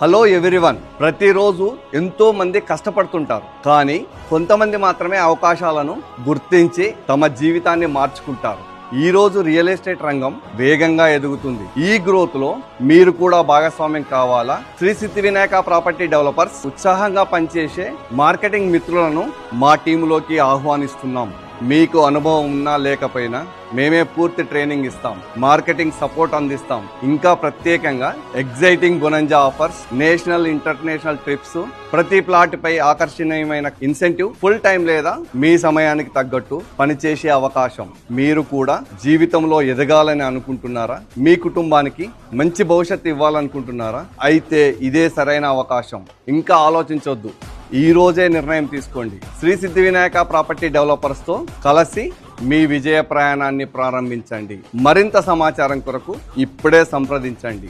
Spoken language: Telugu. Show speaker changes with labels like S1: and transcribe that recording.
S1: Hello everyone. ప్రతిరోజు ఎంతో మంది కష్టపడుతుంటారు, కానీ కొంతమంది మాత్రమే అవకాశాలను గుర్తించి తమ జీవితాన్ని మార్చుకుంటారు. ఈ రోజు రియల్ ఎస్టేట్ రంగం వేగంగా ఎదుగుతుంది. ఈ గ్రోత్ లో మీరు కూడా భాగస్వామ్యం కావాలా? శ్రీ సిద్ధి వినాయక ప్రాపర్టీ డెవలపర్స్ ఉత్సాహంగా పనిచేసే మార్కెటింగ్ మిత్రులను మా టీంలోకి ఆహ్వానిస్తున్నాం. మీకు అనుభవం ఉన్నా లేకపోయినా మేమే పూర్తి ట్రైనింగ్ ఇస్తాం, మార్కెటింగ్ సపోర్ట్ అందిస్తాం. ఇంకా ప్రత్యేకంగా exciting bonanza offers, national international trips, ప్రతి ప్లాట్ పై ఆకర్షణీయమైన ఇన్సెంటివ్, ఫుల్ టైం లేదా మీ సమయానికి తగ్గట్టు పనిచేసే అవకాశం. మీరు కూడా జీవితంలో ఎదగాలని అనుకుంటున్నారా? మీ కుటుంబానికి మంచి భవిష్యత్తు ఇవ్వాలనుకుంటున్నారా? అయితే ఇదే సరైన అవకాశం. ఇంకా ఆలోచించొద్దు, ఈ రోజే నిర్ణయం తీసుకోండి. శ్రీ సిద్ధి వినాయక ప్రాపర్టీ డెవలపర్స్ తో కలిసి మీ విజయ ప్రయాణాన్ని ప్రారంభించండి. మరింత సమాచారం కొరకు ఇప్పుడే సంప్రదించండి.